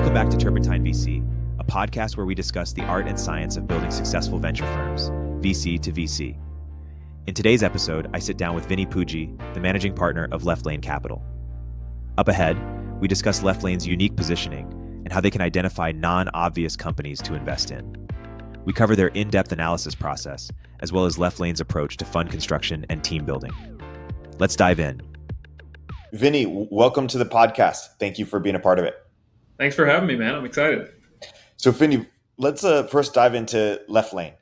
Welcome back to Turpentine VC, a podcast where we discuss the art and science of building successful venture firms, VC to VC. In today's episode, I sit down with Vinny Pujji, the managing partner of Left Lane Capital. Up ahead, we discuss Left Lane's unique positioning and how they can identify non-obvious companies to invest in. We cover their in-depth analysis process, as well as Left Lane's approach to fund construction and team building. Let's dive in. Vinny, welcome to the podcast. Thank you for being a part of it. Thanks for having me, man. I'm excited. So, Vinny, let's first dive into Left Lane.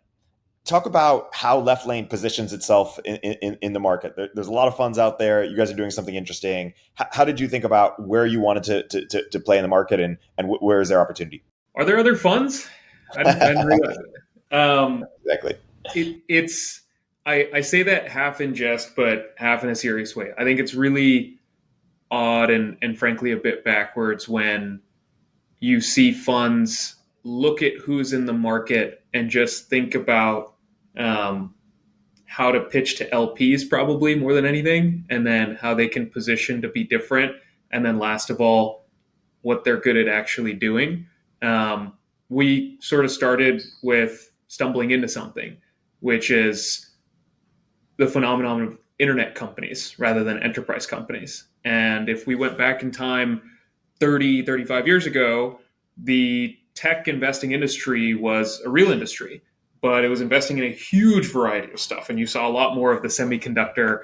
Talk about how Left Lane positions itself in the market. There's a lot of funds out there. You guys are doing something interesting. How did you think about where you wanted to play in the market and where is their opportunity? Are there other funds? I didn't realize it. Exactly. I say that half in jest, but half in a serious way. I think it's really odd and frankly a bit backwards when you see funds look at who's in the market and just think about how to pitch to LPs probably more than anything, and then how they can position to be different, and then last of all, what they're good at actually doing. We sort of started with stumbling into something, which is the phenomenon of internet companies rather than enterprise companies. And if we went back in time 30, 35 years ago, the tech investing industry was a real industry, but it was investing in a huge variety of stuff. And you saw a lot more of the semiconductor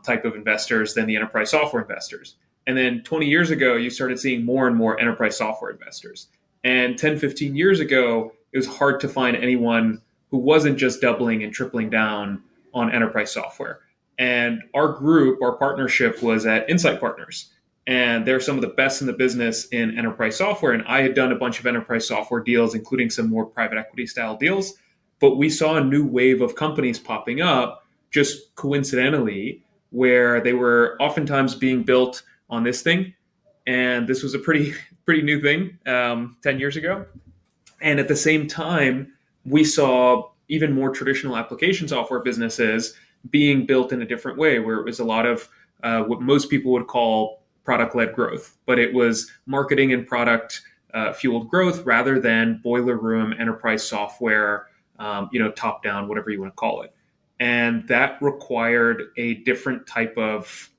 type of investors than the enterprise software investors. And then 20 years ago, you started seeing more and more enterprise software investors. And 10, 15 years ago, it was hard to find anyone who wasn't just doubling and tripling down on enterprise software. And our group, our partnership was at Insight Partners. And they're some of the best in the business in enterprise software. And I had done a bunch of enterprise software deals, including some more private equity style deals. But we saw a new wave of companies popping up just coincidentally, where they were oftentimes being built on this thing. And this was a pretty new thing 10 years ago. And at the same time, we saw even more traditional application software businesses being built in a different way, where it was a lot of what most people would call product-led growth, but it was marketing and product fueled growth rather than boiler room enterprise software, top-down, whatever you want to call it. And that required a different type of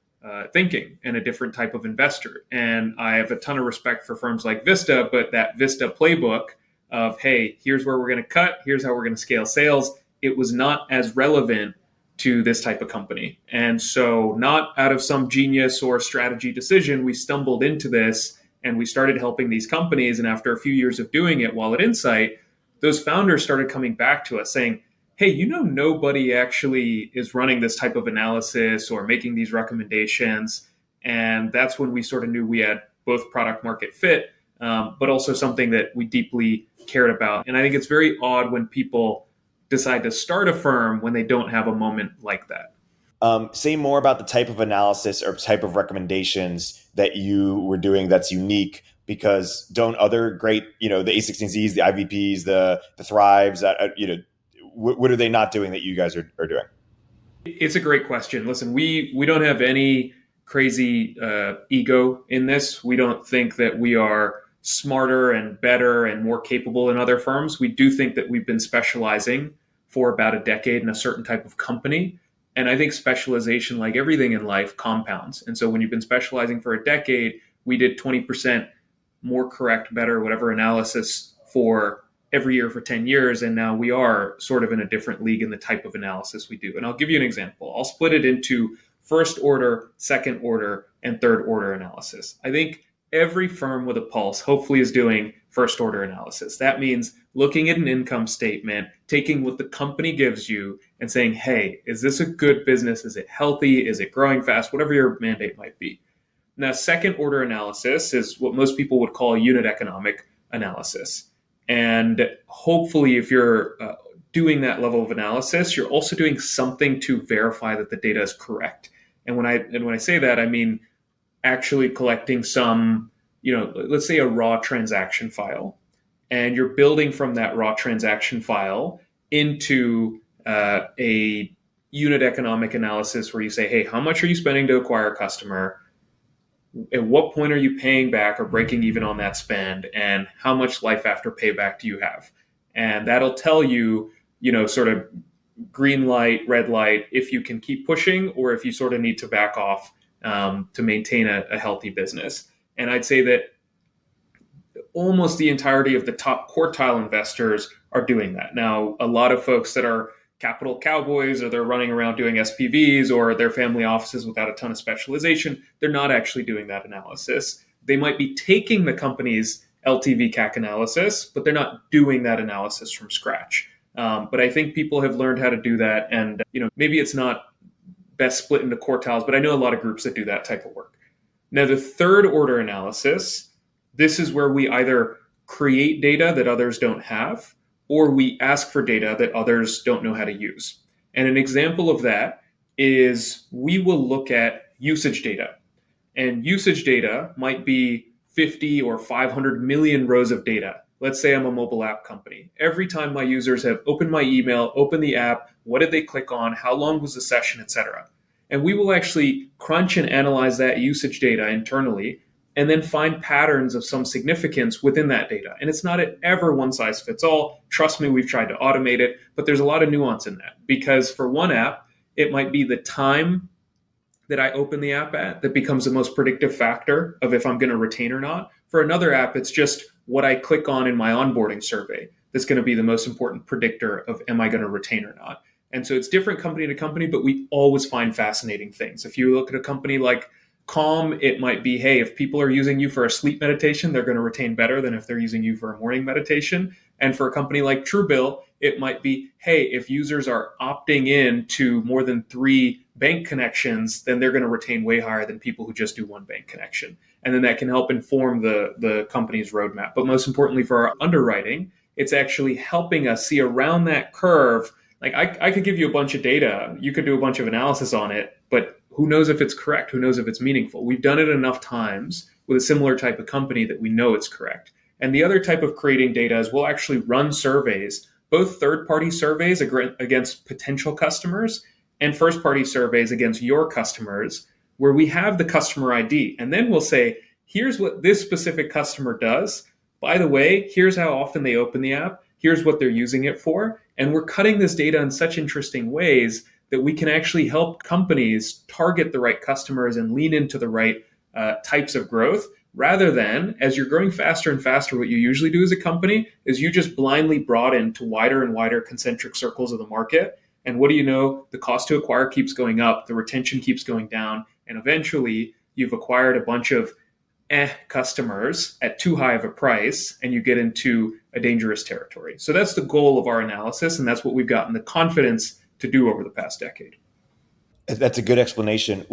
thinking and a different type of investor. And I have a ton of respect for firms like Vista, but that Vista playbook of, hey, here's where we're going to cut, here's how we're going to scale sales, it was not as relevant to this type of company. And so not out of some genius or strategy decision, we stumbled into this and we started helping these companies. And after a few years of doing it while at Insight, those founders started coming back to us saying, hey, nobody actually is running this type of analysis or making these recommendations. And that's when we sort of knew we had both product market fit, but also something that we deeply cared about. And I think it's very odd when people decide to start a firm when they don't have a moment like that. Say more about the type of analysis or type of recommendations that you were doing that's unique, because don't other great, the A16Zs, the IVPs, the Thrives, what are they not doing that you guys are doing? It's a great question. Listen, we don't have any crazy ego in this. We don't think that we are smarter and better and more capable than other firms. We do think that we've been specializing for about a decade in a certain type of company. And I think specialization, like everything in life, compounds. And so when you've been specializing for a decade, we did 20% more correct, better, whatever analysis for every year for 10 years. And now we are sort of in a different league in the type of analysis we do. And I'll give you an example. I'll split it into first order, second order, and third order analysis. I think every firm with a pulse hopefully is doing first order analysis. That means looking at an income statement, taking what the company gives you and saying, hey, is this a good business? Is it healthy? Is it growing fast? Whatever your mandate might be. Now, second order analysis is what most people would call a unit economic analysis. And hopefully if you're doing that level of analysis, you're also doing something to verify that the data is correct. And when I say that, I mean actually collecting some, let's say a raw transaction file, and you're building from that raw transaction file into a unit economic analysis where you say, hey, how much are you spending to acquire a customer? at what point are you paying back or breaking even on that spend, and how much life after payback do you have? And that'll tell you, sort of green light, red light, if you can keep pushing or if you sort of need to back off to maintain a healthy business. And I'd say that almost the entirety of the top quartile investors are doing that. Now, a lot of folks that are capital cowboys, or they're running around doing SPVs, or their family offices without a ton of specialization, they're not actually doing that analysis. They might be taking the company's LTV CAC analysis, but they're not doing that analysis from scratch. But I think people have learned how to do that. And, maybe it's not best split into quartiles, but I know a lot of groups that do that type of work. Now, the third order analysis, this is where we either create data that others don't have, or we ask for data that others don't know how to use. And an example of that is we will look at usage data. And usage data might be 50 or 500 million rows of data. Let's say I'm a mobile app company. Every time my users have opened my email, opened the app, what did they click on, how long was the session, etc. And we will actually crunch and analyze that usage data internally and then find patterns of some significance within that data. And it's not ever one size fits all. Trust me, we've tried to automate it, but there's a lot of nuance in that, because for one app, it might be the time that I open the app at that becomes the most predictive factor of if I'm going to retain or not. For another app, it's just what I click on in my onboarding survey that's going to be the most important predictor of am I going to retain or not. And so it's different company to company, but we always find fascinating things. If you look at a company like Calm, it might be, hey, if people are using you for a sleep meditation, they're going to retain better than if they're using you for a morning meditation. And for a company like Truebill, it might be, hey, if users are opting in to more than 3 bank connections, then they're going to retain way higher than people who just do 1 bank connection. And then that can help inform the company's roadmap. But most importantly, for our underwriting, it's actually helping us see around that curve. Like I could give you a bunch of data, you could do a bunch of analysis on it, but who knows if it's correct? Who knows if it's meaningful? We've done it enough times with a similar type of company that we know it's correct. And the other type of creating data is we'll actually run surveys, both third-party surveys against potential customers and first-party surveys against your customers, where we have the customer ID. And then we'll say, here's what this specific customer does. By the way, here's how often they open the app. Here's what they're using it for. And we're cutting this data in such interesting ways that we can actually help companies target the right customers and lean into the right types of growth, rather than, as you're growing faster and faster, what you usually do as a company is you just blindly broaden to wider and wider concentric circles of the market. And what do you know? The cost to acquire keeps going up, the retention keeps going down, and eventually you've acquired a bunch of customers at too high of a price, and you get into a dangerous territory. So that's the goal of our analysis, and that's what we've gotten the confidence to do over the past decade. That's a good explanation.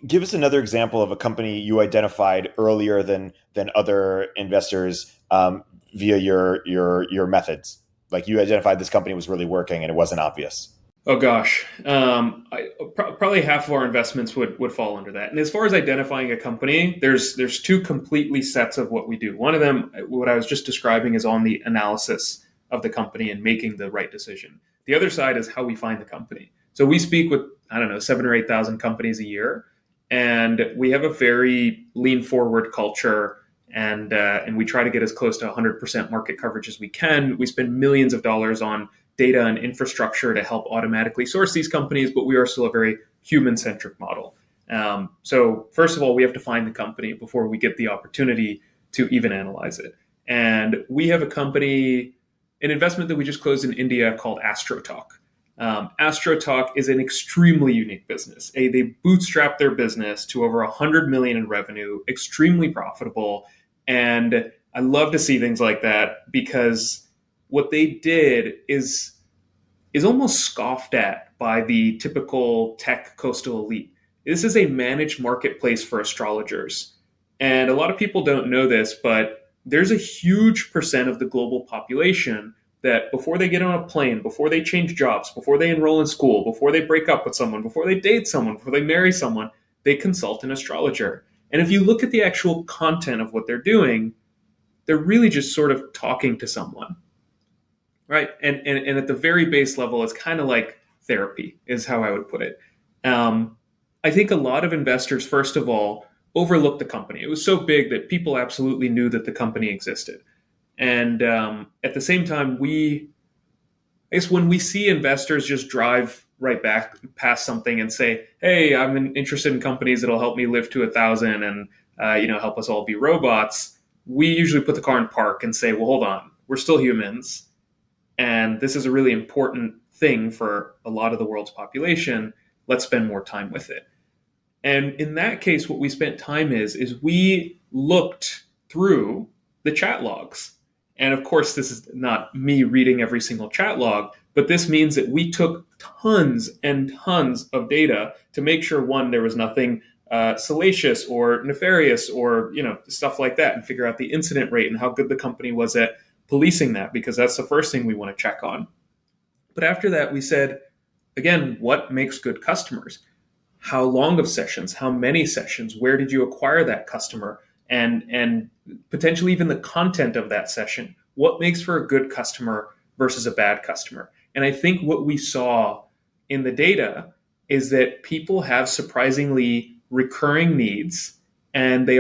Give us another example of a company you identified earlier than other investors via your methods. Like you identified this company was really working and it wasn't obvious. Oh gosh, probably half of our investments would fall under that. And as far as identifying a company, there's 2 completely sets of what we do. One of them, what I was just describing, is on the analysis of the company and making the right decision. The other side is how we find the company. So we speak with, 7,000 or 8,000 companies a year, and we have a very lean forward culture, and we try to get as close to 100% market coverage as we can. We spend millions of dollars on data and infrastructure to help automatically source these companies, but we are still a very human-centric model. So first of all, we have to find the company before we get the opportunity to even analyze it. And we have an investment that we just closed in India called Astrotalk. Astrotalk is an extremely unique business. They bootstrapped their business to over 100 million in revenue, extremely profitable. And I love to see things like that, because what they did is almost scoffed at by the typical tech coastal elite. This is a managed marketplace for astrologers. And a lot of people don't know this, but there's a huge percent of the global population that before they get on a plane, before they change jobs, before they enroll in school, before they break up with someone, before they date someone, before they marry someone, they consult an astrologer. And if you look at the actual content of what they're doing, they're really just sort of talking to someone, right? And at the very base level, it's kind of like therapy is how I would put it. I think a lot of investors, first of all, overlooked the company. It was so big that people absolutely knew that the company existed. And at the same time, I guess when we see investors just drive right back past something and say, "Hey, I'm interested in companies that'll help me live to 1,000 and help us all be robots," we usually put the car in park and say, "Well, hold on, we're still humans, and this is a really important thing for a lot of the world's population. Let's spend more time with it." And in that case, what we spent time is we looked through the chat logs. And of course, this is not me reading every single chat log, but this means that we took tons and tons of data to make sure, one, there was nothing salacious or nefarious or stuff like that, and figure out the incident rate and how good the company was at policing that, because that's the first thing we want to check on. But after that, we said, again, what makes good customers? How long of sessions? How many sessions? Where did you acquire that customer? And potentially even the content of that session. What makes for a good customer versus a bad customer? And I think what we saw in the data is that people have surprisingly recurring needs, and they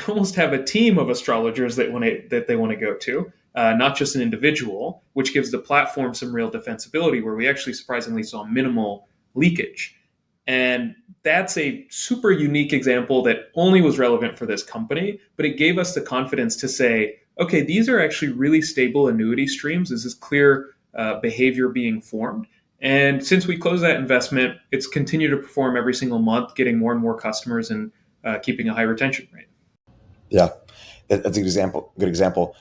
almost have a team of astrologers that they want to go to, not just an individual, which gives the platform some real defensibility, where we actually surprisingly saw minimal leakage. And that's a super unique example that only was relevant for this company, but it gave us the confidence to say, okay, these are actually really stable annuity streams. This is clear behavior being formed. And since we closed that investment, it's continued to perform every single month, getting more and more customers and keeping a high retention rate. Yeah, that's a good example. Good example.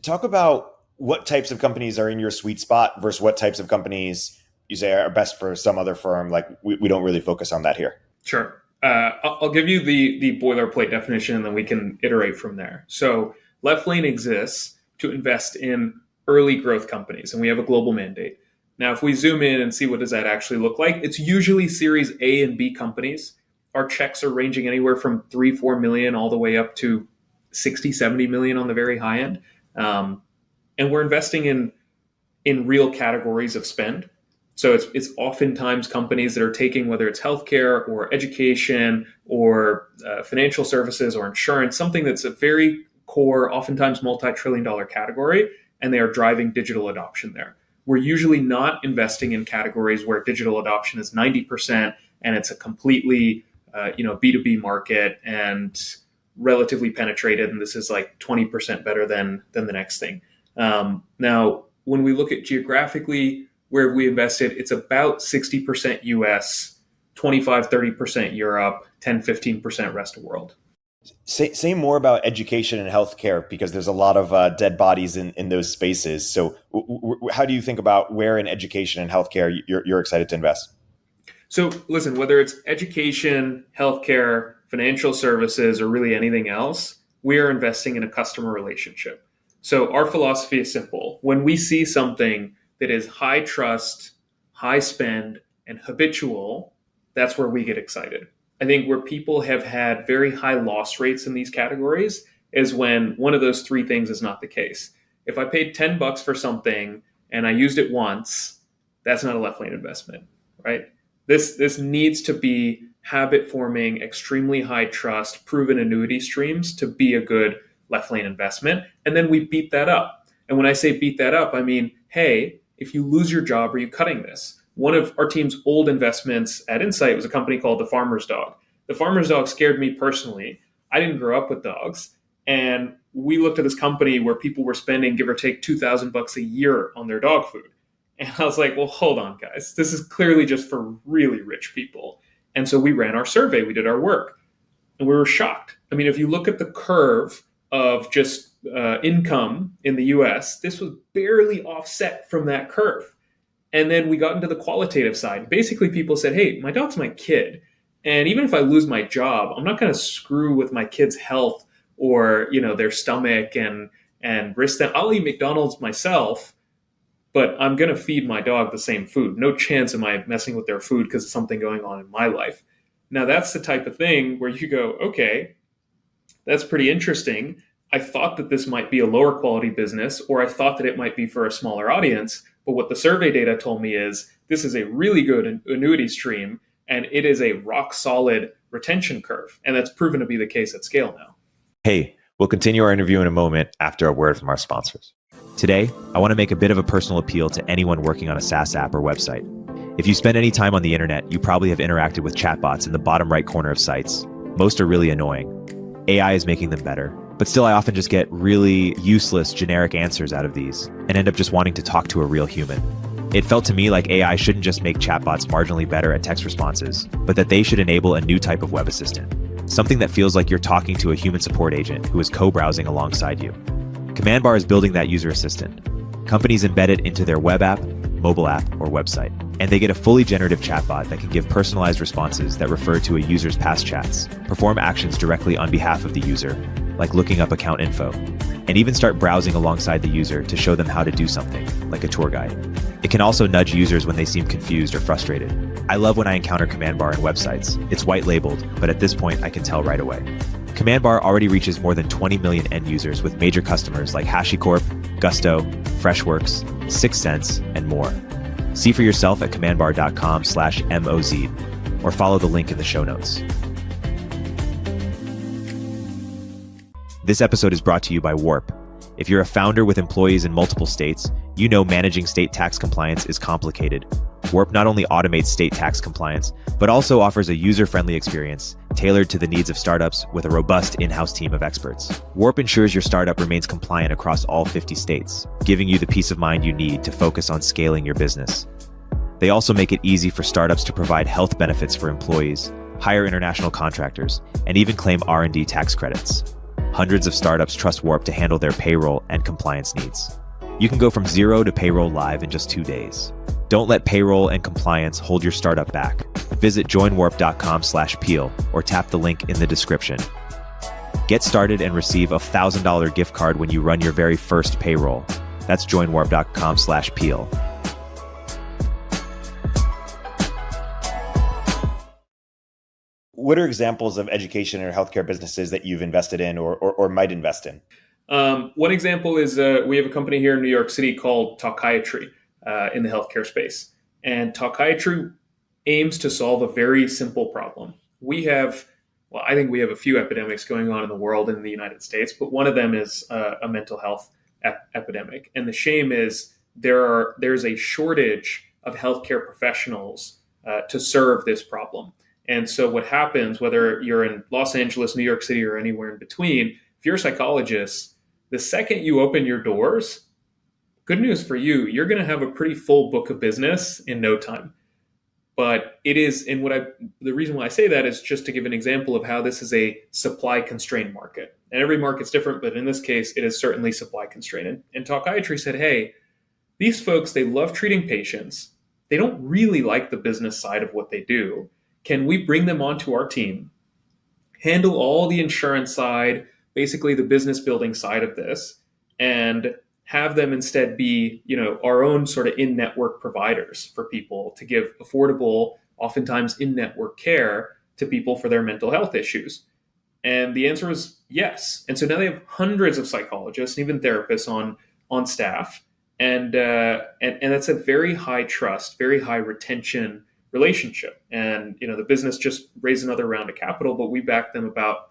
Talk about what types of companies are in your sweet spot versus what types of companies you say are best for some other firm. Like we don't really focus on that here. Sure. I'll give you the boilerplate definition, and then we can iterate from there. So Left Lane exists to invest in early growth companies, and we have a global mandate. Now, if we zoom in and see what does that actually look like, it's usually Series A and B companies. Our checks are ranging anywhere from 3-4 million all the way up to 60-70 million on the very high end. And we're investing in real categories of spend. So it's oftentimes companies that are taking, whether it's healthcare or education or financial services or insurance, something that's a very core, oftentimes multi-trillion-dollar category, and they are driving digital adoption there. We're usually not investing in categories where digital adoption is 90% and it's a completely B2B market and relatively penetrated, and this is like 20% better than the next thing. Now, when we look at geographically where we invested, it's about 60% US, 25-30% Europe, 10-15% rest of the world. Say more about education and healthcare, because there's a lot of dead bodies in those spaces. So how do you think about where in education and healthcare you're excited to invest? So listen, whether it's education, healthcare, financial services, or really anything else, we are investing in a customer relationship. So our philosophy is simple. When we see something that is high trust, high spend, and habitual, that's where we get excited. I think where people have had very high loss rates in these categories is when one of those three things is not the case. If I paid $10 for something and I used it once, that's not a Left Lane investment, right? This needs to be habit forming, extremely high trust, proven annuity streams to be a good Left Lane investment. And then we beat that up. And when I say beat that up, I mean, hey, if you lose your job, are you cutting this? One of our team's old investments at Insight was a company called The Farmer's Dog. The Farmer's Dog scared me personally. I didn't grow up with dogs. And we looked at this company where people were spending, give or take, $2,000 a year on their dog food. And I was like, well, hold on, guys. This is clearly just for really rich people. And so we ran our survey. We did our work. And we were shocked. I mean, if you look at the curve of just income in the US, this was barely offset from that curve. And then we got into the qualitative side. Basically, people said, hey, my dog's my kid. And even if I lose my job, I'm not going to screw with my kid's health or, their stomach and risk them. I'll eat McDonald's myself, but I'm going to feed my dog the same food. No chance am I messing with their food because of something going on in my life. Now, that's the type of thing where you go, okay, that's pretty interesting. I thought that this might be a lower quality business, or I thought that it might be for a smaller audience. But what the survey data told me is this is a really good annuity stream, and it is a rock solid retention curve. And that's proven to be the case at scale now. Hey, we'll continue our interview in a moment after a word from our sponsors. Today, I want to make a bit of a personal appeal to anyone working on a SaaS app or website. If you spend any time on the internet, you probably have interacted with chatbots in the bottom right corner of sites. Most are really annoying. AI is making them better, but still I often just get really useless generic answers out of these and end up just wanting to talk to a real human. It felt to me like AI shouldn't just make chatbots marginally better at text responses, but that they should enable a new type of web assistant. Something that feels like you're talking to a human support agent who is co-browsing alongside you. CommandBar is building that user assistant. Companies embed it into their web app, mobile app, or website, and they get a fully generative chatbot that can give personalized responses that refer to a user's past chats, perform actions directly on behalf of the user, like looking up account info, and even start browsing alongside the user to show them how to do something, like a tour guide. It can also nudge users when they seem confused or frustrated. I love when I encounter CommandBar in websites. It's white labeled, but at this point I can tell right away. CommandBar already reaches more than 20 million end users with major customers like HashiCorp, Gusto, Freshworks, 6 Sense, and more. See for yourself at commandbar.com/MOZ or follow the link in the show notes. This episode is brought to you by Warp. If you're a founder with employees in multiple states, you know managing state tax compliance is complicated. Warp not only automates state tax compliance, but also offers a user-friendly experience tailored to the needs of startups with a robust in-house team of experts. Warp ensures your startup remains compliant across all 50 states, giving you the peace of mind you need to focus on scaling your business. They also make it easy for startups to provide health benefits for employees, hire international contractors, and even claim R&D tax credits. Hundreds of startups trust Warp to handle their payroll and compliance needs. You can go from zero to payroll live in just 2 days. Don't let payroll and compliance hold your startup back. Visit joinwarp.com/peel or tap the link in the description. Get started and receive a $1,000 gift card when you run your very first payroll. That's joinwarp.com/peel. What are examples of education or healthcare businesses that you've invested in or might invest in? One example is we have a company here in New York City called Takai Tree in the healthcare space. And Takai Tree aims to solve a very simple problem. I think we have a few epidemics going on in the world in the United States, but one of them is a mental health epidemic. And the shame is there's a shortage of healthcare professionals to serve this problem. And so what happens, whether you're in Los Angeles, New York City, or anywhere in between, if you're a psychologist, the second you open your doors, good news for you, you're going to have a pretty full book of business in no time. But it is, and the reason why I say that is just to give an example of how this is a supply constrained market. And every market's different, but in this case, it is certainly supply constrained. And Takai Tree said, hey, these folks, they love treating patients. They don't really like the business side of what they do. Can we bring them onto our team, handle all the insurance side, basically the business building side of this, and have them instead be, our own sort of in-network providers for people to give affordable, oftentimes in-network care to people for their mental health issues? And the answer was yes. And so now they have hundreds of psychologists and even therapists on staff. And that's a very high trust, very high retention relationship. And, the business just raised another round of capital, but we backed them about,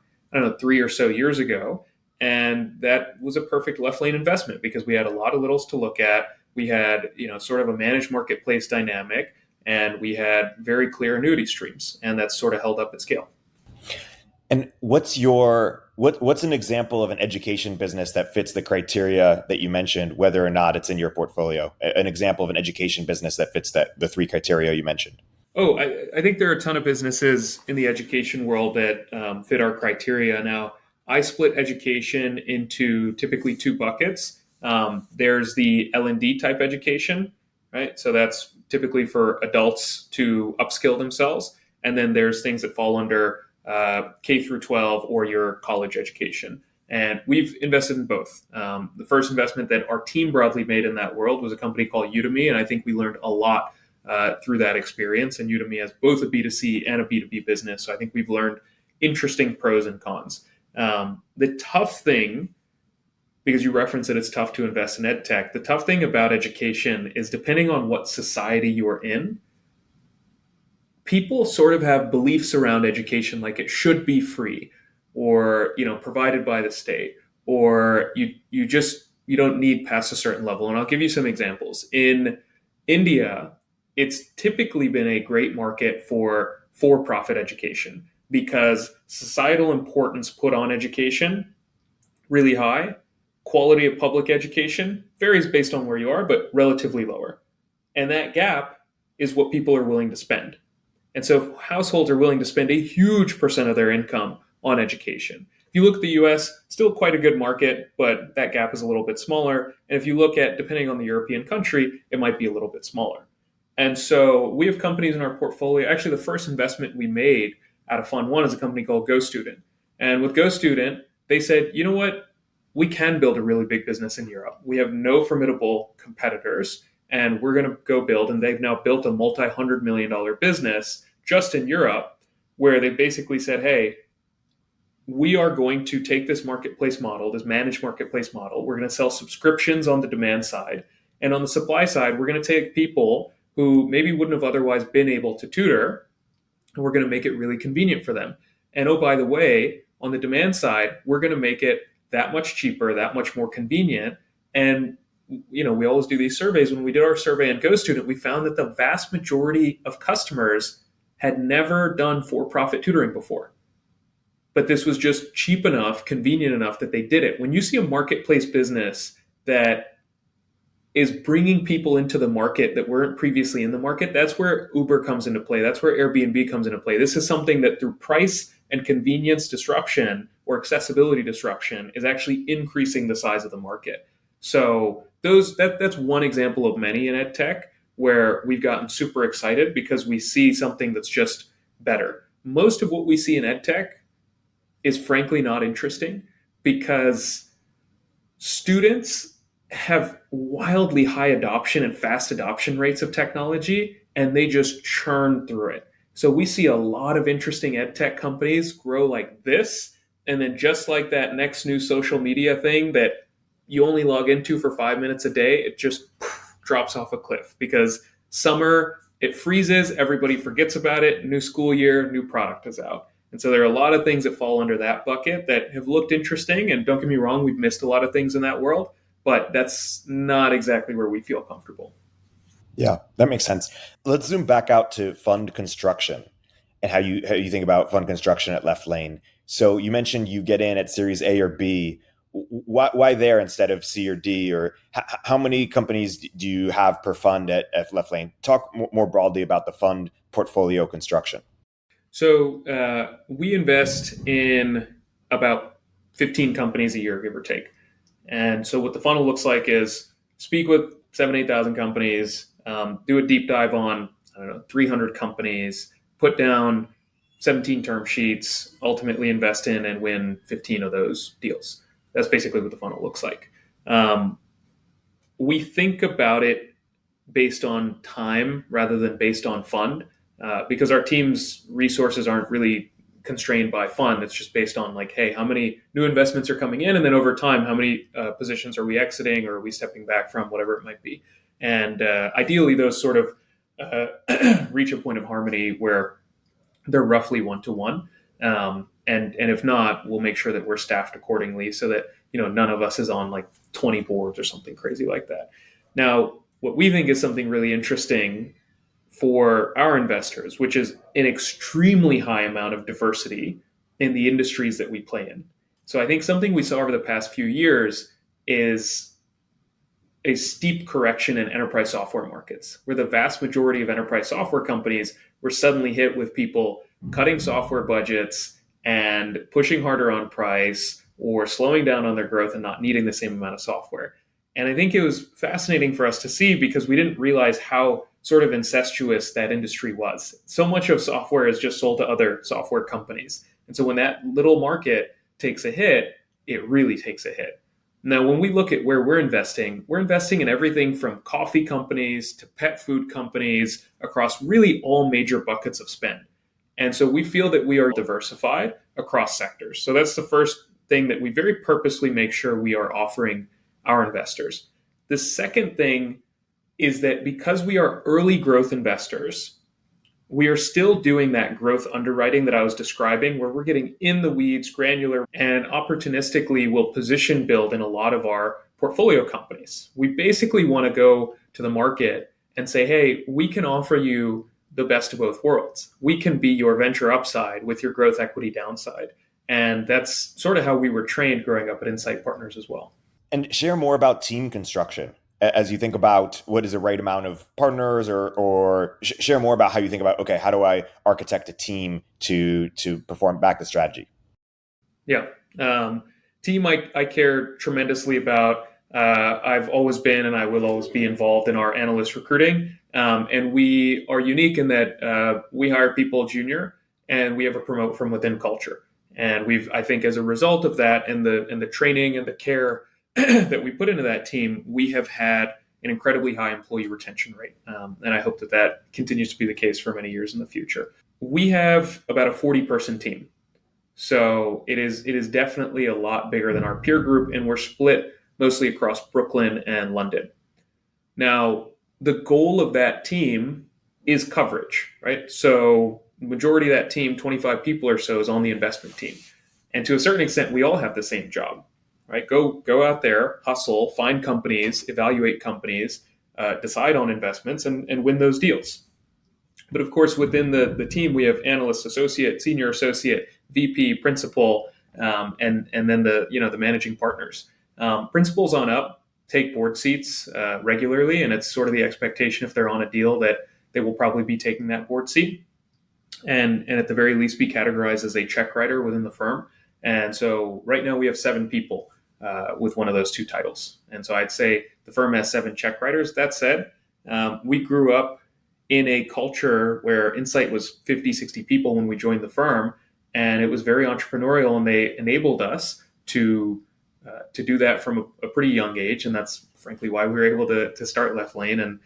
3 or so years ago. And that was a perfect left lane investment because we had a lot of littles to look at. We had, sort of a managed marketplace dynamic, and we had very clear annuity streams, and that's sort of held up at scale. And what's an example of an education business that fits the criteria that you mentioned, whether or not it's in your portfolio? An example of an education business that fits the 3 criteria you mentioned. Oh, I think there are a ton of businesses in the education world that fit our criteria. Now, I split education into typically 2 buckets. There's the L&D type education, right? So that's typically for adults to upskill themselves. And then there's things that fall under K through 12 or your college education. And we've invested in both. The first investment that our team broadly made in that world was a company called Udemy. And I think we learned a lot through that experience. And Udemy has both a B2C and a B2B business. So I think we've learned interesting pros and cons. The tough thing, because you referenced that it's tough to invest in ed tech, the tough thing about education is depending on what society you are in, people sort of have beliefs around education, like it should be free or, provided by the state, or you don't need past a certain level. And I'll give you some examples. In India, it's typically been a great market for-profit education because societal importance put on education really high. Quality of public education varies based on where you are, but relatively lower. And that gap is what people are willing to spend. And so households are willing to spend a huge percent of their income on education. If you look at the US, still quite a good market, but that gap is a little bit smaller. And if you look at, depending on the European country, it might be a little bit smaller. And so we have companies in our portfolio. Actually, the first investment we made out of Fund 1 is a company called GoStudent. And with GoStudent, they said, you know what? We can build a really big business in Europe. We have no formidable competitors, and we're going to go build. And they've now built a multi-$100 million business just in Europe, where they basically said, hey, we are going to take this marketplace model, this managed marketplace model. We're going to sell subscriptions on the demand side. And on the supply side, we're going to take people who maybe wouldn't have otherwise been able to tutor, and we're going to make it really convenient for them. And oh, by the way, on the demand side, we're going to make it that much cheaper, that much more convenient. And we always do these surveys. When we did our survey on GoStudent, we found that the vast majority of customers had never done for-profit tutoring before. But this was just cheap enough, convenient enough that they did it. When you see a marketplace business that is bringing people into the market that weren't previously in the market, that's where Uber comes into play. That's where Airbnb comes into play. This is something that through price and convenience disruption or accessibility disruption is actually increasing the size of the market. So that's one example of many in ed tech where we've gotten super excited because we see something that's just better. Most of what we see in ed tech is frankly not interesting because students have wildly high adoption and fast adoption rates of technology, and they just churn through it. So we see a lot of interesting ed tech companies grow like this, and then just like that next new social media thing that you only log into for 5 minutes a day, it just drops off a cliff because summer, it freezes, everybody forgets about it, new school year, new product is out. And so there are a lot of things that fall under that bucket that have looked interesting. And don't get me wrong, we've missed a lot of things in that world, but that's not exactly where we feel comfortable. Yeah, that makes sense. Let's zoom back out to fund construction and how you think about fund construction at Left Lane. So you mentioned you get in at Series A or B. Why there instead of C or D? Or how many companies do you have per fund at Left Lane? Talk more broadly about the fund portfolio construction. So we invest in about 15 companies a year, give or take. And so what the funnel looks like is speak with 8,000 companies, do a deep dive on, 300 companies, put down 17 term sheets, ultimately invest in and win 15 of those deals. That's basically what the funnel looks like. We think about it based on time rather than based on fund. Because our team's resources aren't really constrained by fund. It's just based on hey, how many new investments are coming in? And then over time, how many positions are we exiting or are we stepping back from, whatever it might be. And ideally, those sort of reach a point of harmony where they're roughly 1-to-1. And if not, we'll make sure that we're staffed accordingly so that none of us is on 20 boards or something crazy like that. Now, what we think is something really interesting for our investors, which is an extremely high amount of diversity in the industries that we play in. So I think something we saw over the past few years is a steep correction in enterprise software markets, where the vast majority of enterprise software companies were suddenly hit with people cutting software budgets and pushing harder on price or slowing down on their growth and not needing the same amount of software. And I think it was fascinating for us to see because we didn't realize how sort of incestuous that industry was. So much of software is just sold to other software companies. And so when that little market takes a hit, it really takes a hit. Now, when we look at where we're investing in everything from coffee companies to pet food companies across really all major buckets of spend. And so we feel that we are diversified across sectors. So that's the first thing that we very purposely make sure we are offering our investors. The second thing is that because we are early growth investors, we are still doing that growth underwriting that I was describing, where we're getting in the weeds, granular, and opportunistically will position build in a lot of our portfolio companies. We basically want to go to the market and say, hey, we can offer you the best of both worlds. We can be your venture upside with your growth equity downside. And that's sort of how we were trained growing up at Insight Partners as well. And share more about team construction as you think about what is the right amount of partners, or share more about how you think about, okay, how do I architect a team to perform back the strategy? Yeah. Team, I care tremendously about. I've always been and I will always be involved in our analyst recruiting. And we are unique in that we hire people junior and we have a promote from within culture. And I think as a result of that and the training and the care that we put into that team, we have had an incredibly high employee retention rate. And I hope that continues to be the case for many years in the future. We have about a 40-person team. So it is definitely a lot bigger than our peer group, and we're split mostly across Brooklyn and London. Now, the goal of that team is coverage, right? So the majority of that team, 25 people or so, is on the investment team. And to a certain extent, we all have the same job, right? Go out there, hustle, find companies, evaluate companies, decide on investments, and win those deals. But of course, within the team, we have analyst, associate, senior associate, VP, principal, and then the managing partners. Principals on up take board seats regularly, and it's sort of the expectation if they're on a deal that they will probably be taking that board seat, and at the very least be categorized as a check writer within the firm. And so right now we have 7 people with one of those 2 titles. And so I'd say the firm has 7 check writers. That said, we grew up in a culture where Insight was 50, 60 people when we joined the firm, and it was very entrepreneurial, and they enabled us to do that from a pretty young age. And that's frankly why we were able to start Left Lane and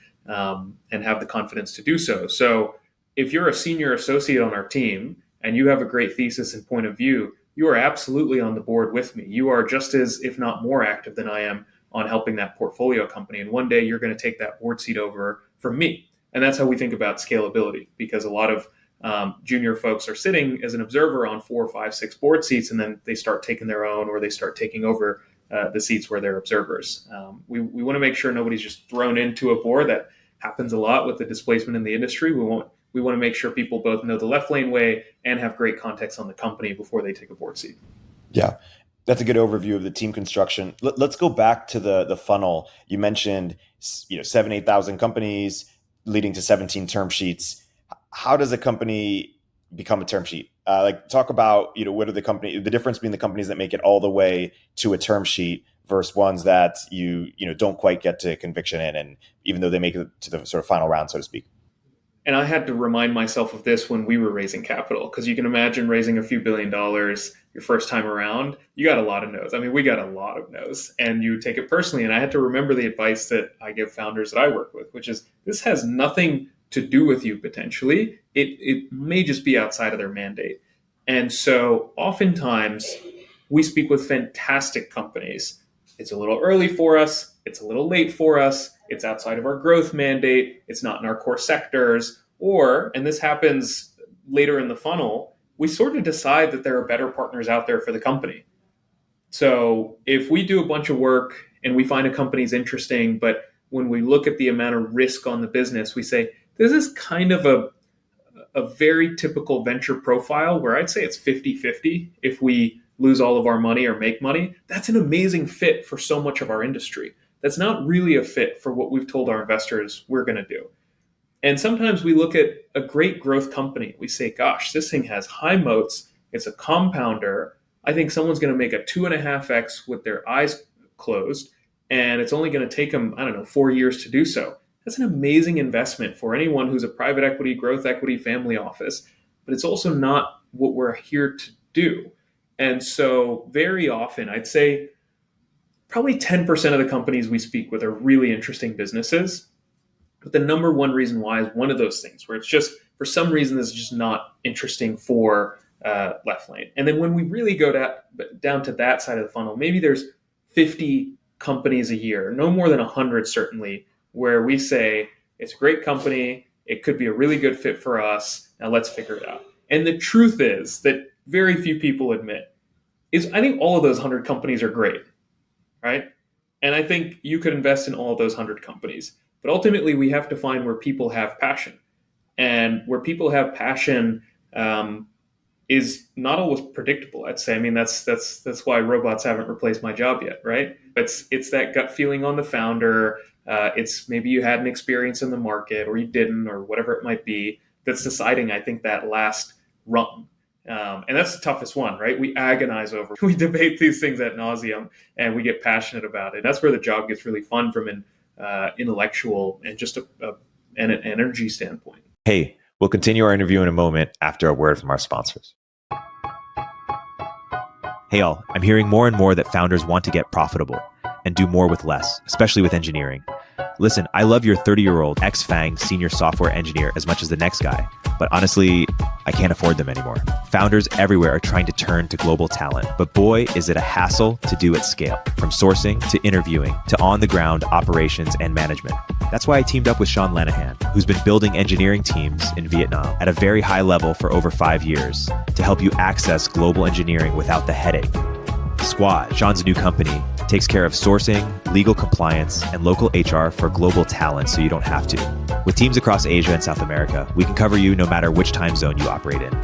have the confidence to do so. So if you're a senior associate on our team and you have a great thesis and point of view, you are absolutely on the board with me. You are just as, if not more active than I am on helping that portfolio company. And one day you're going to take that board seat over from me. And that's how we think about scalability, because a lot of junior folks are sitting as an observer on 4, 5, 6 board seats, and then they start taking their own, or they start taking over the seats where they're observers. We want to make sure nobody's just thrown into a board. That happens a lot with the displacement in the industry. We want to make sure people both know the Left Lane way and have great context on the company before they take a board seat. Yeah. That's a good overview of the team construction. Let's go back to the funnel. You mentioned 7,000-8,000 companies leading to 17 term sheets. How does a company become a term sheet? Talk about what are the difference between the companies that make it all the way to a term sheet versus ones that you don't quite get to conviction in, and even though they make it to the sort of final round, so to speak. And I had to remind myself of this when we were raising capital, because you can imagine raising a few $1 billion your first time around. You got a lot of no's. I mean, we got a lot of no's, and you take it personally. And I had to remember the advice that I give founders that I work with, which is this has nothing to do with you potentially. It may just be outside of their mandate. And so oftentimes we speak with fantastic companies. It's a little early for us. It's a little late for us. It's outside of our growth mandate. It's not in our core sectors. Or, and this happens later in the funnel, we sort of decide that there are better partners out there for the company. So if we do a bunch of work and we find a company's interesting, but when we look at the amount of risk on the business, we say, this is kind of a very typical venture profile where I'd say it's 50-50 if we lose all of our money or make money. That's an amazing fit for so much of our industry. That's not really a fit for what we've told our investors we're going to do. And sometimes we look at a great growth company. We say, gosh, this thing has high moats. It's a compounder. I think someone's going to make a 2.5x with their eyes closed, and it's only going to take them, 4 years to do so. That's an amazing investment for anyone who's a private equity, growth equity, family office. But it's also not what we're here to do. And so very often, I'd say probably 10% of the companies we speak with are really interesting businesses. But the number one reason why is one of those things where it's just, for some reason, this is just not interesting for Left Lane. And then when we really go down to that side of the funnel, maybe there's 50 companies a year, no more than 100 certainly, where we say, it's a great company, It could be a really good fit for us. Now let's figure it out. And the truth is that very few people admit is I think all of those 100 companies are great, right? And I think you could invest in all of those 100 companies. But ultimately, we have to find where people have passion. And where people have passion is not always predictable, I'd say. I mean, that's why robots haven't replaced my job yet, right? It's that gut feeling on the founder. It's maybe you had an experience in the market or you didn't or whatever it might be that's deciding, I think, that last rung. And that's the toughest one, right? We agonize over, we debate these things ad nauseum and we get passionate about it. That's where the job gets really fun from an intellectual and just an energy standpoint. Hey, we'll continue our interview in a moment after a word from our sponsors. Hey all, I'm hearing more and more that founders want to get profitable and do more with less, especially with engineering. Listen, I love your 30-year-old ex-FANG senior software engineer as much as the next guy, but honestly, I can't afford them anymore. Founders everywhere are trying to turn to global talent, but boy, is it a hassle to do at scale, from sourcing to interviewing to on-the-ground operations and management. That's why I teamed up with Sean Lanahan, who's been building engineering teams in Vietnam at a very high level for over 5 years to help you access global engineering without the headache. Squad, Sean's new company, takes care of sourcing, legal compliance, and local HR for global talent so you don't have to. With teams across Asia and South America, we can cover you no matter which time zone you operate in.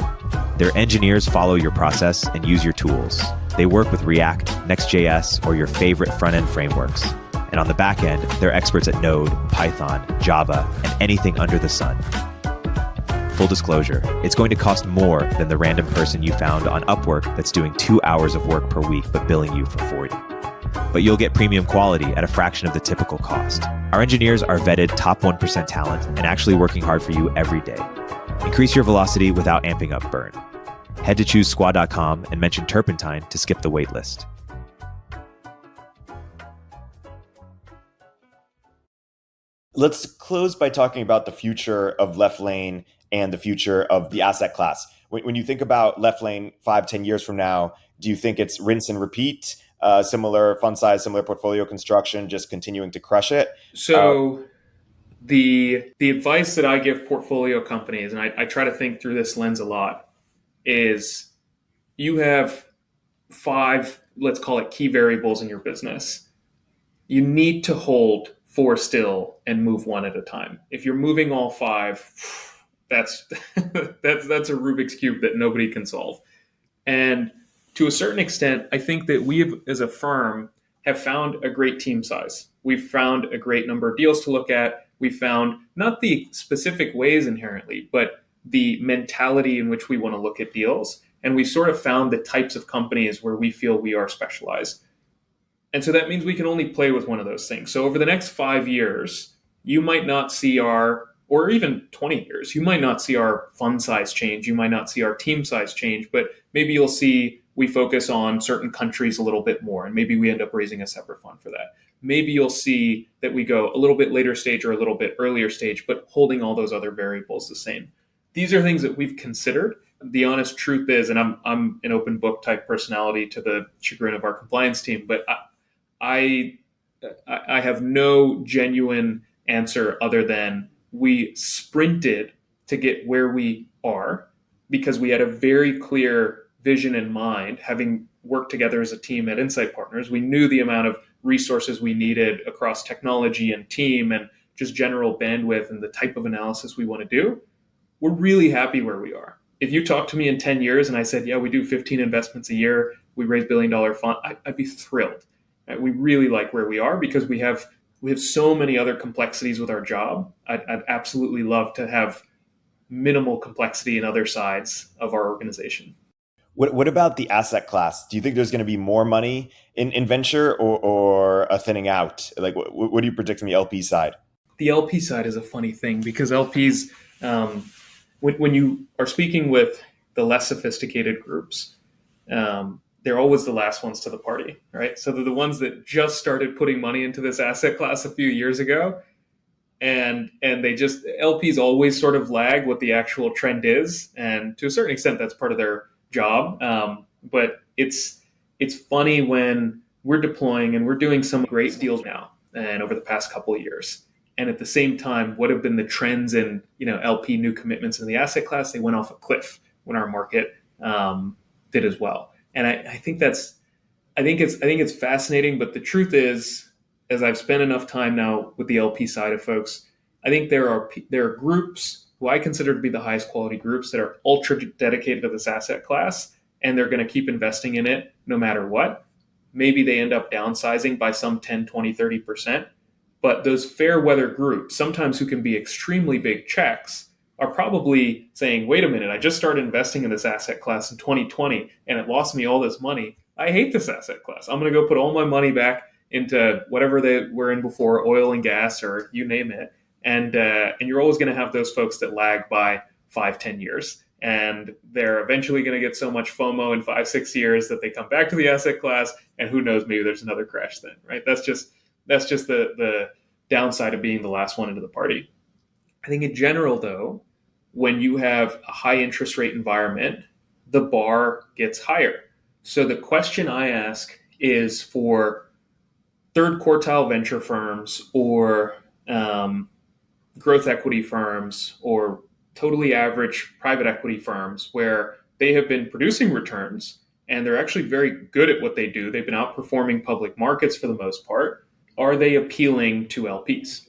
Their engineers follow your process and use your tools. They work with React, Next.js, or your favorite front-end frameworks. And on the back end, they're experts at Node, Python, Java, and anything under the sun. Full disclosure, it's going to cost more than the random person you found on Upwork that's doing 2 hours of work per week but billing you for 40. But you'll get premium quality at a fraction of the typical cost. Our engineers are vetted top 1% talent and actually working hard for you every day. Increase your velocity without amping up burn. Head to choosesquad.com and mention Turpentine to skip the waitlist. Let's close by talking about the future of Left Lane and the future of the asset class. When you think about Left Lane 5-10 years from now, do you think it's rinse and repeat, similar fund size, similar portfolio construction, just continuing to crush it? So the advice that I give portfolio companies, and I try to think through this lens a lot, is you have 5, let's call it key variables in your business. You need to hold 4 still and move 1 at a time. If you're moving all 5, that's a Rubik's Cube that nobody can solve. And to a certain extent, I think that we as a firm have found a great team size. We've found a great number of deals to look at. We found not the specific ways inherently, but the mentality in which we want to look at deals. And we sort of found the types of companies where we feel we are specialized. And so that means we can only play with one of those things. So over the next 5 years, you might not see or even 20 years, you might not see our fund size change. You might not see our team size change, but maybe you'll see we focus on certain countries a little bit more, and maybe we end up raising a separate fund for that. Maybe you'll see that we go a little bit later stage or a little bit earlier stage, but holding all those other variables the same. These are things that we've considered. The honest truth is, and I'm an open book type personality to the chagrin of our compliance team, but I have no genuine answer other than we sprinted to get where we are because we had a very clear vision in mind. Having worked together as a team at Insight Partners, we knew the amount of resources we needed across technology and team and just general bandwidth and the type of analysis we want to do. We're really happy where we are. If you talked to me in 10 years and I said, yeah, we do 15 investments a year, we raise $1 billion fund, I'd be thrilled. We really like where we are because we have so many other complexities with our job. I'd absolutely love to have minimal complexity in other sides of our organization. What about the asset class? Do you think there's going to be more money in venture or a thinning out? Like, what do you predict from the LP side? The LP side is a funny thing because LPs, when you are speaking with the less sophisticated groups, they're always the last ones to the party, right? So they're the ones that just started putting money into this asset class a few years ago. And LPs always sort of lag what the actual trend is. And to a certain extent, that's part of their job. But it's funny when we're deploying and we're doing some great deals now and over the past couple of years. And at the same time, what have been the trends in LP new commitments in the asset class? They went off a cliff when our market did as well. And I think it's fascinating. But the truth is, as I've spent enough time now with the LP side of folks, I think there are groups who I consider to be the highest quality groups that are ultra dedicated to this asset class, and they're going to keep investing in it no matter what. Maybe they end up downsizing by some 10, 20, 30%. But those fair weather groups, sometimes who can be extremely big checks, are probably saying, wait a minute, I just started investing in this asset class in 2020 and it lost me all this money. I hate this asset class. I'm going to go put all my money back into whatever they were in before, oil and gas or you name it. And you're always going to have those folks that lag by 5-10 years. And they're eventually going to get so much FOMO in 5-6 years that they come back to the asset class. And who knows, maybe there's another crash then, right? That's just the downside of being the last one into the party. I think in general, though, when you have a high interest rate environment, the bar gets higher. So the question I ask is for third quartile venture firms or growth equity firms or totally average private equity firms where they have been producing returns and they're actually very good at what they do. They've been outperforming public markets for the most part. Are they appealing to LPs?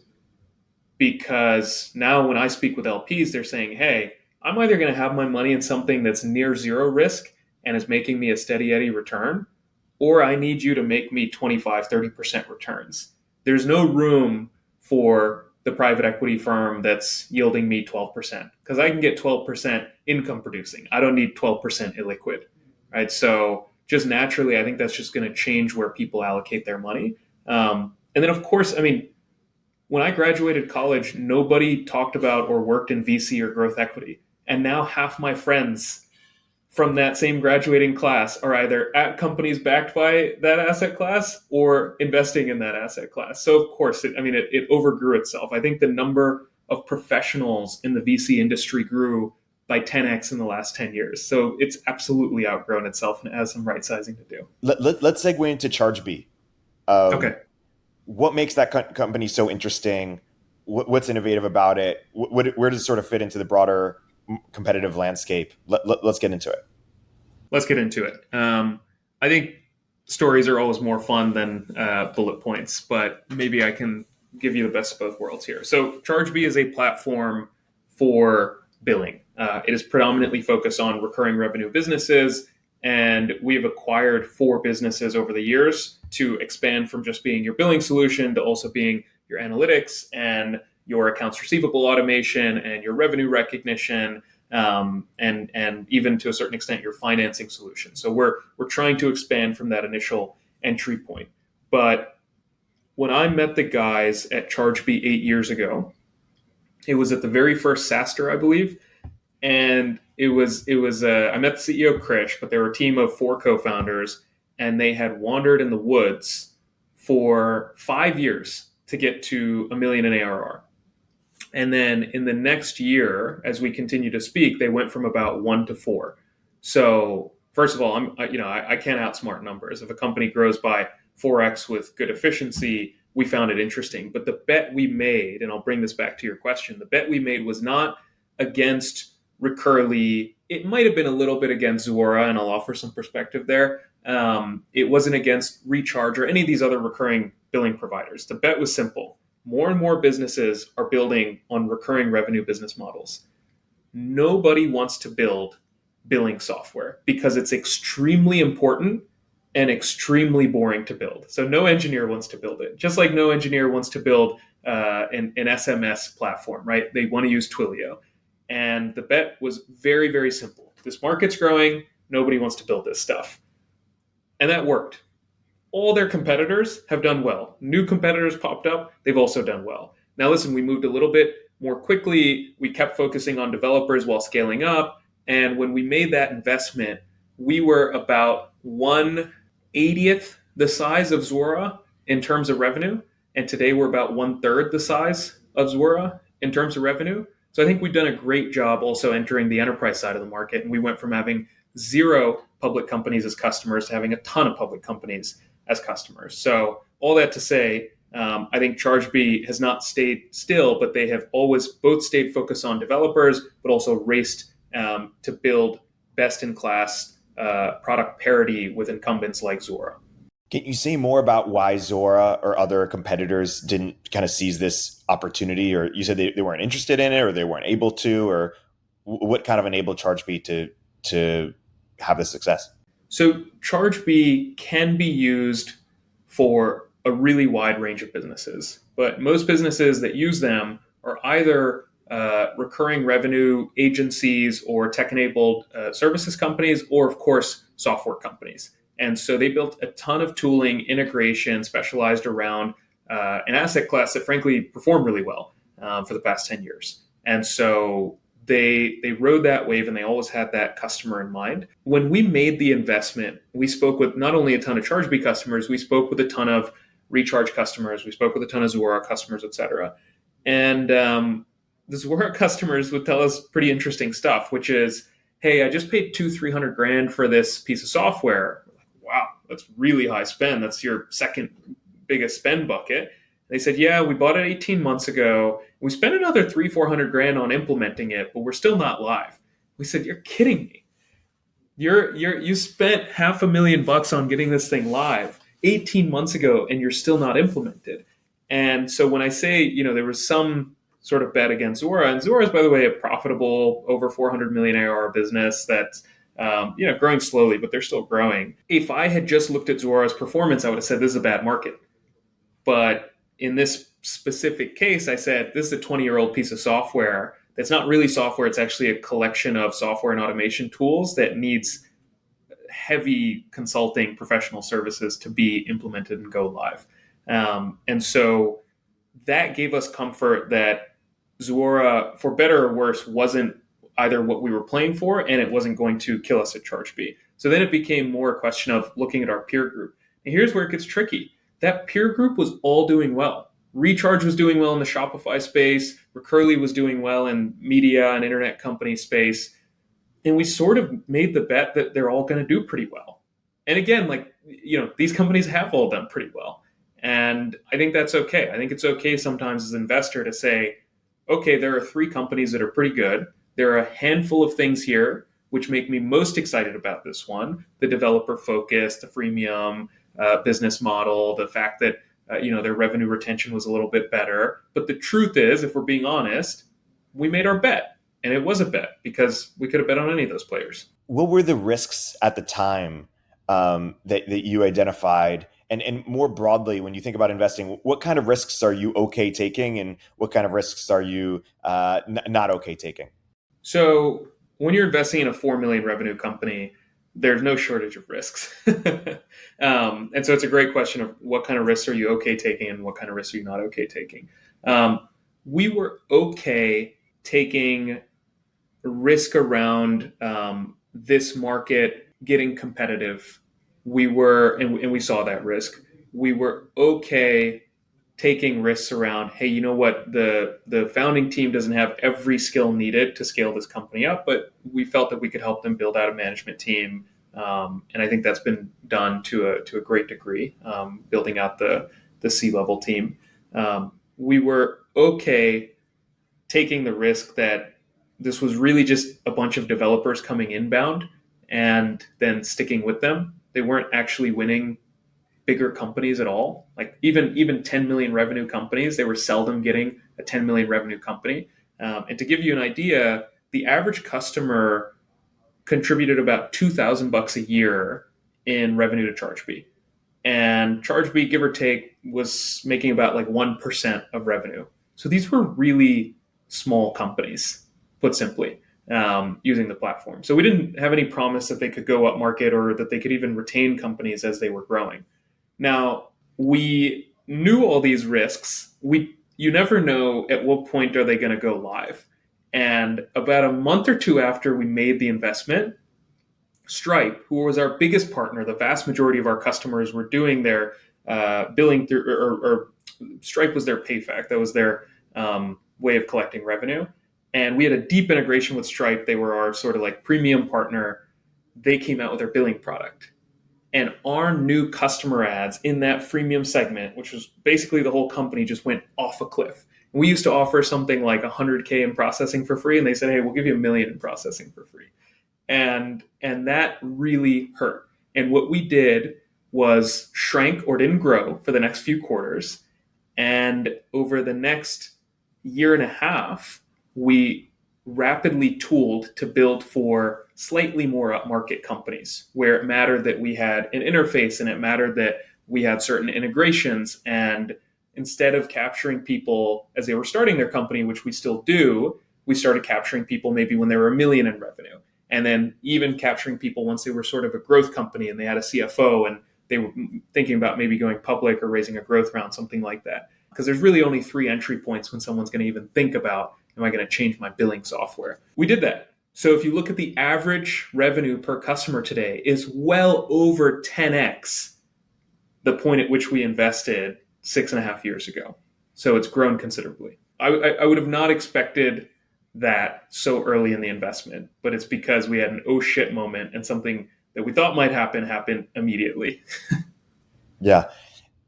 Because now when I speak with LPs, they're saying, hey, I'm either going to have my money in something that's near zero risk and is making me a steady Eddie return, or I need you to make me 25, 30% returns. There's no room for the private equity firm that's yielding me 12% because I can get 12% income producing. I don't need 12% illiquid, right? So just naturally, I think that's just going to change where people allocate their money. And then, of course, I mean, when I graduated college, nobody talked about or worked in VC or growth equity. And now half my friends from that same graduating class are either at companies backed by that asset class or investing in that asset class. So, of course, it overgrew itself. I think the number of professionals in the VC industry grew by 10x in the last 10 years. So it's absolutely outgrown itself and it has some right sizing to do. Let's segue into ChargeBee. Okay. What makes that company so interesting? What's innovative about it? Where does it sort of fit into the broader competitive landscape? Let's get into it. Let's get into it. I think stories are always more fun than bullet points, but maybe I can give you the best of both worlds here. So ChargeBee is a platform for billing. It is predominantly focused on recurring revenue businesses, and we've acquired 4 businesses over the years to expand from just being your billing solution to also being your analytics and your accounts receivable automation and your revenue recognition, and even to a certain extent your financing solution. So we're trying to expand from that initial entry point. But when I met the guys at ChargeBee 8 years ago, it was at the very first SaaStr, I believe. And I met the CEO, Krish, but they were a team of 4 co-founders, and they had wandered in the woods for 5 years to get to $1 million in ARR. And then in the next year, as we continue to speak, they went from about 1 to 4. So first of all, I can't outsmart numbers. If a company grows by 4x with good efficiency, we found it interesting. But the bet we made, and I'll bring this back to your question, the bet we made was not against Recurly. It might have been a little bit against Zuora, and I'll offer some perspective there. It wasn't against Recharge or any of these other recurring billing providers. The bet was simple. More and more businesses are building on recurring revenue business models. Nobody wants to build billing software because it's extremely important and extremely boring to build. So no engineer wants to build it, just like no engineer wants to build an SMS platform, right? They want to use Twilio. And the bet was very, very simple. This market's growing. Nobody wants to build this stuff. And that worked. All their competitors have done well. New competitors popped up. They've also done well. Now, listen, we moved a little bit more quickly. We kept focusing on developers while scaling up. And when we made that investment, we were about 1/80th the size of Zuora in terms of revenue. And today we're about 1/3 the size of Zuora in terms of revenue. So I think we've done a great job also entering the enterprise side of the market. And we went from having 0 public companies as customers to having a ton of public companies as customers. So all that to say, I think ChargeBee has not stayed still, but they have always both stayed focused on developers, but also raced to build best-in-class product parity with incumbents like Zuora. Can you say more about why Zuora or other competitors didn't kind of seize this opportunity? Or you said they weren't interested in it, or they weren't able to, or what kind of enabled ChargeBee to have this success? So ChargeBee can be used for a really wide range of businesses, but most businesses that use them are either recurring revenue agencies or tech-enabled services companies, or of course, software companies. And so they built a ton of tooling, integration, specialized around an asset class that frankly performed really well for the past 10 years. And so they rode that wave, and they always had that customer in mind. When we made the investment, we spoke with not only a ton of ChargeBee customers, we spoke with a ton of Recharge customers, we spoke with a ton of Zuora customers, et cetera. And the Zuora customers would tell us pretty interesting stuff, which is, hey, I just paid $200,000-300,000 for this piece of software. Wow, that's really high spend. That's your second biggest spend bucket. They said, yeah, we bought it 18 months ago. We spent another $300,000-400,000 on implementing it, but we're still not live. We said, you're kidding me. You spent $500,000 on getting this thing live 18 months ago, and you're still not implemented. And so when I say, there was some sort of bet against Zuora, and Zuora is, by the way, a profitable, over 400 million ARR business that's growing slowly, but they're still growing. If I had just looked at Zuora's performance, I would have said this is a bad market. But in this specific case, I said this is a 20-year-old piece of software that's not really software. It's actually a collection of software and automation tools that needs heavy consulting professional services to be implemented and go live. And so that gave us comfort that Zuora, for better or worse, wasn't either what we were playing for, and it wasn't going to kill us at ChargeBee. So then it became more a question of looking at our peer group. And here's where it gets tricky. That peer group was all doing well. Recharge was doing well in the Shopify space. Recurly was doing well in media and internet company space. And we sort of made the bet that they're all going to do pretty well. And again, these companies have all done pretty well. And I think that's okay. I think it's okay sometimes as an investor to say, okay, there are 3 companies that are pretty good. There are a handful of things here which make me most excited about this one: the developer focus, the freemium business model, the fact that their revenue retention was a little bit better. But the truth is, if we're being honest, we made our bet, and it was a bet because we could have bet on any of those players. What were the risks at the time that you identified? And more broadly, when you think about investing, what kind of risks are you okay taking, and what kind of risks are you not okay taking? So when you're investing in a 4 million revenue company, there's no shortage of risks. And so it's a great question of what kind of risks are you okay taking and what kind of risks are you not okay taking. We were okay taking risk around this market getting competitive. We were, and we saw that risk. We were okay taking risks around, hey, you know what, the founding team doesn't have every skill needed to scale this company up, but we felt that we could help them build out a management team. And I think that's been done to a great degree, building out the C-level team. We were okay taking the risk that this was really just a bunch of developers coming inbound and then sticking with them. They weren't actually winning bigger companies at all. Like even 10 million revenue companies, they were seldom getting a 10 million revenue company. And to give you an idea, the average customer contributed about $2,000 a year in revenue to ChargeBee. And ChargeBee, give or take, was making about 1% of revenue. So these were really small companies, put simply, using the platform. So we didn't have any promise that they could go up market or that they could even retain companies as they were growing. Now, we knew all these risks. You never know at what point are they going to go live. And about a month or two after we made the investment, Stripe, who was our biggest partner, the vast majority of our customers were doing their billing through, or Stripe was their payfac. That was their way of collecting revenue. And we had a deep integration with Stripe. They were our sort of premium partner. They came out with their billing product. And our new customer ads in that freemium segment, which was basically the whole company, just went off a cliff. And we used to offer something like 100K in processing for free, and they said, "Hey, we'll give you $1 million in processing for free." And that really hurt. And what we did was shrank or didn't grow for the next few quarters. And over the next year and a half, we rapidly tooled to build for slightly more upmarket companies where it mattered that we had an interface and it mattered that we had certain integrations. And instead of capturing people as they were starting their company, which we still do, we started capturing people maybe when they were $1 million in revenue. And then even capturing people once they were sort of a growth company and they had a CFO and they were thinking about maybe going public or raising a growth round, something like that. Because there's really only 3 entry points when someone's going to even think about, am I going to change my billing software? We did that. So if you look at the average revenue per customer today is well over 10x the point at which we invested 6.5 years ago. So it's grown considerably. I would have not expected that so early in the investment, but it's because we had an oh shit moment and something that we thought might happen happened immediately. Yeah,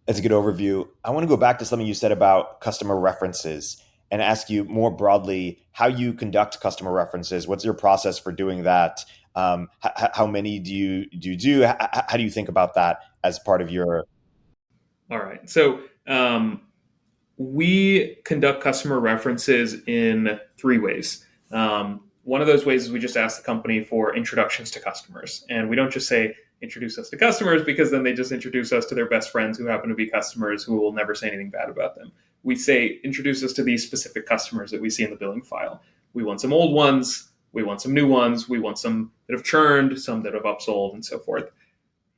that's a good overview. I want to go back to something you said about customer references and ask you more broadly how you conduct customer references. What's your process for doing that? How many do you do? How do you think about that as part of your? All right. So we conduct customer references in 3 ways. One of those ways is we just ask the company for introductions to customers. And we don't just say, introduce us to customers, because then they just introduce us to their best friends who happen to be customers who will never say anything bad about them. We say, introduce us to these specific customers that we see in the billing file. We want some old ones. We want some new ones. We want some that have churned, some that have upsold, and so forth.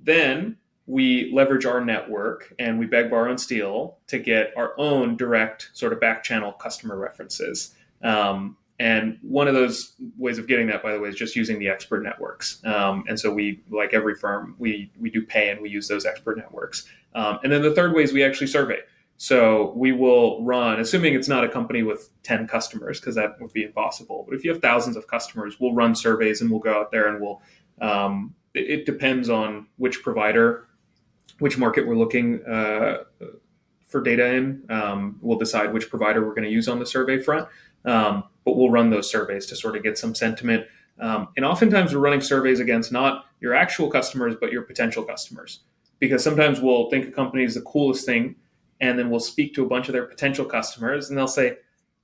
Then we leverage our network and we beg, borrow, and steal to get our own direct sort of back channel customer references. And one of those ways of getting that, by the way, is just using the expert networks. And so we, like every firm, we do pay and we use those expert networks. And then the third way is we actually survey. So we will run, assuming it's not a company with 10 customers, because that would be impossible. But if you have thousands of customers, we'll run surveys and we'll go out there and we'll, it depends on which provider, which market we're looking for data in. We'll decide which provider we're going to use on the survey front. But we'll run those surveys to sort of get some sentiment. And oftentimes we're running surveys against not your actual customers, but your potential customers. Because sometimes we'll think a company is the coolest thing, and then we'll speak to a bunch of their potential customers, and they'll say,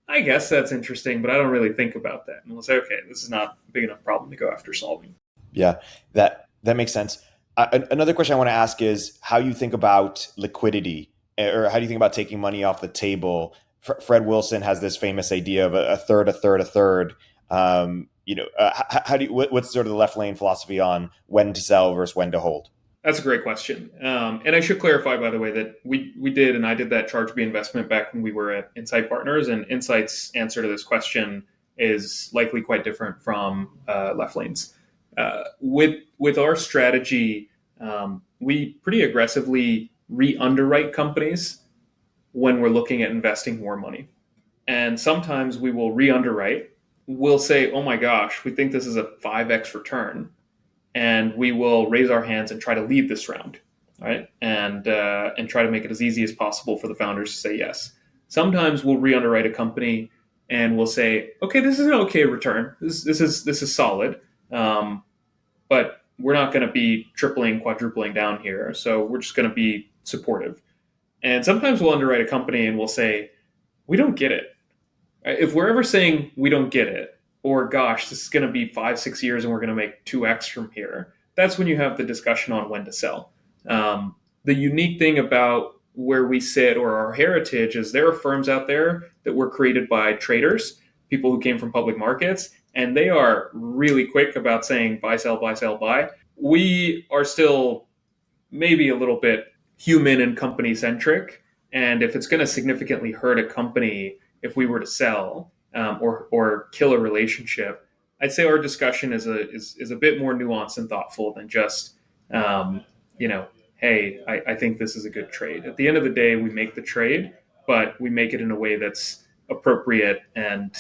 I guess that's interesting, but I don't really think about that. And we'll say, okay, this is not a big enough problem to go after solving. Yeah, that makes sense. Another question I want to ask is how you think about liquidity, or how do you think about taking money off the table? Fred Wilson has this famous idea of a third. How do you, what's sort of the left lane philosophy on when to sell versus when to hold? That's a great question. And I should clarify, by the way, that we did, and I did that ChargeBee investment back when we were at Insight Partners, and Insight's answer to this question is likely quite different from left lane's. With our strategy, we pretty aggressively re-underwrite companies when we're looking at investing more money. And sometimes we will re-underwrite. We'll say, oh my gosh, we think this is a 5x return. And we will raise our hands and try to lead this round, right? And try to make it as easy as possible for the founders to say yes. Sometimes we'll re-underwrite a company and we'll say, okay, this is an okay return. This is solid. But we're not going to be tripling, quadrupling down here. So we're just going to be supportive. And sometimes we'll underwrite a company and we'll say, we don't get it. If we're ever saying we don't get it, or gosh, this is going to be 5-6 years and we're going to make 2x from here, that's when you have the discussion on when to sell. The unique thing about where we sit or our heritage is there are firms out there that were created by traders, people who came from public markets, and they are really quick about saying buy, sell, buy, sell, buy. We are still maybe a little bit human and company centric. And if it's going to significantly hurt a company, if we were to sell or kill a relationship, I'd say our discussion is a bit more nuanced and thoughtful than just, hey, I think this is a good trade. At the end of the day, we make the trade, but we make it in a way that's appropriate and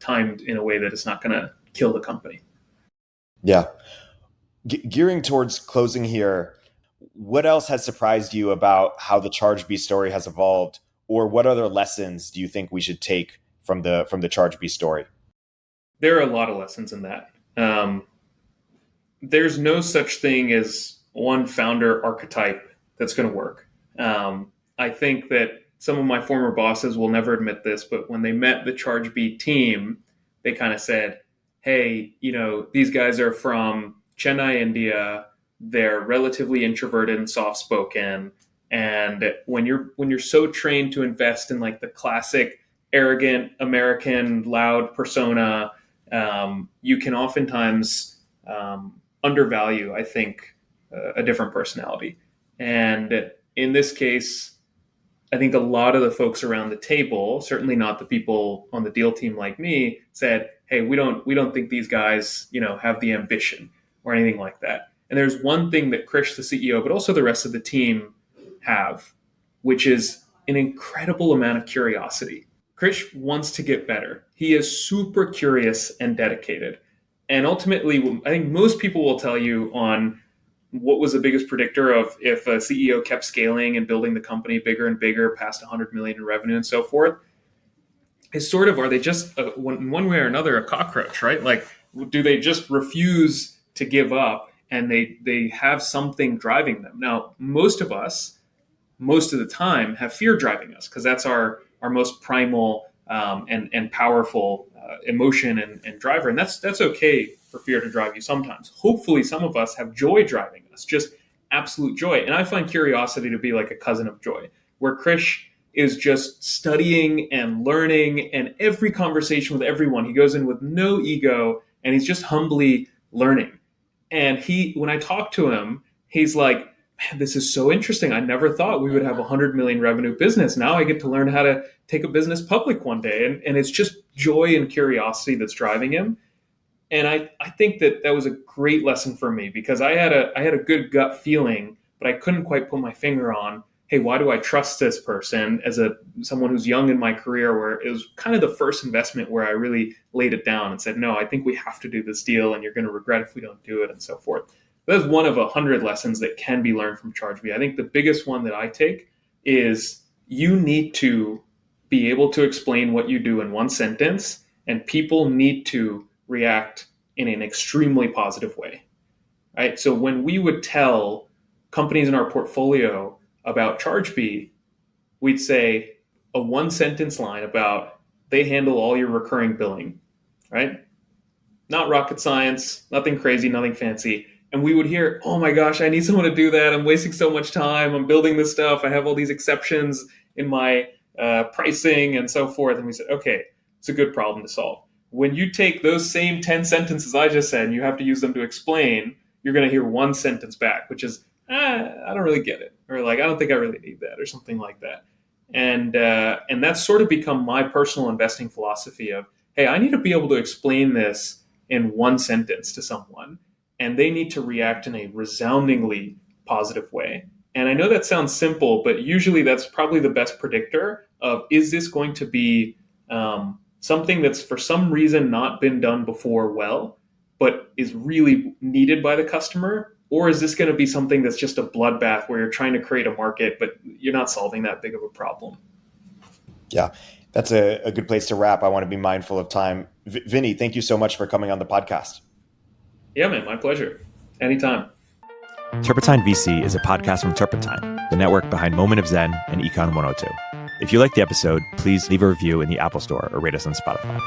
timed in a way that it's not going to kill the company. Yeah. Gearing towards closing here, what else has surprised you about how the ChargeBee story has evolved, or what other lessons do you think we should take from the ChargeBee story? There are a lot of lessons in that. There's no such thing as one founder archetype that's going to work. I think that some of my former bosses will never admit this, but when they met the ChargeBee team, they kind of said, hey, these guys are from Chennai, India. They're relatively introverted and soft-spoken. And when you're so trained to invest in like the classic arrogant American loud persona, you can oftentimes undervalue, I think, a different personality. And in this case, I think a lot of the folks around the table, certainly not the people on the deal team like me, said, hey, we don't think these guys, have the ambition or anything like that. And there's one thing that Krish, the CEO, but also the rest of the team have, which is an incredible amount of curiosity. Krish wants to get better. He is super curious and dedicated. And ultimately, I think most people will tell you on what was the biggest predictor of if a CEO kept scaling and building the company bigger and bigger past 100 million in revenue and so forth, is sort of, are they just one way or another a cockroach, right? Like, do they just refuse to give up and they have something driving them? Now, most of us, most of the time, have fear driving us because that's our most primal and powerful emotion and driver. And that's okay for fear to drive you sometimes. Hopefully some of us have joy driving us, just absolute joy. And I find curiosity to be like a cousin of joy, where Krish is just studying and learning, and every conversation with everyone, he goes in with no ego and he's just humbly learning. And when I talk to him, he's like, man, this is so interesting. I never thought we would have a 100 million revenue business. Now I get to learn how to take a business public one day. And it's just joy and curiosity that's driving him. And I think that was a great lesson for me, because I had a good gut feeling, but I couldn't quite put my finger on, hey, why do I trust this person as someone who's young in my career, where it was kind of the first investment where I really laid it down and said, no, I think we have to do this deal and you're going to regret if we don't do it and so forth. That's one of 100 lessons that can be learned from ChargeBee. I think the biggest one that I take is you need to be able to explain what you do in one sentence, and people need to react in an extremely positive way, right? So when we would tell companies in our portfolio about ChargeBee, we'd say a one sentence line about they handle all your recurring billing, right? Not rocket science, nothing crazy, nothing fancy. And we would hear, oh my gosh, I need someone to do that. I'm wasting so much time. I'm building this stuff. I have all these exceptions in my pricing and so forth. And we said, okay, it's a good problem to solve. When you take those same 10 sentences I just said and you have to use them to explain, you're going to hear one sentence back, which is, I don't really get it. Or like, I don't think I really need that, or something like that. And that's sort of become my personal investing philosophy of, hey, I need to be able to explain this in one sentence to someone, and they need to react in a resoundingly positive way. And I know that sounds simple, but usually that's probably the best predictor of, is this going to be something that's for some reason not been done before well, but is really needed by the customer? Or is this going to be something that's just a bloodbath where you're trying to create a market, but you're not solving that big of a problem? Yeah, that's a good place to wrap. I want to be mindful of time. Vinny, thank you so much for coming on the podcast. Yeah, man, my pleasure. Anytime. Turpentine VC is a podcast from Turpentine, the network behind Moment of Zen and Econ 102. If you liked the episode, please leave a review in the Apple Store or rate us on Spotify.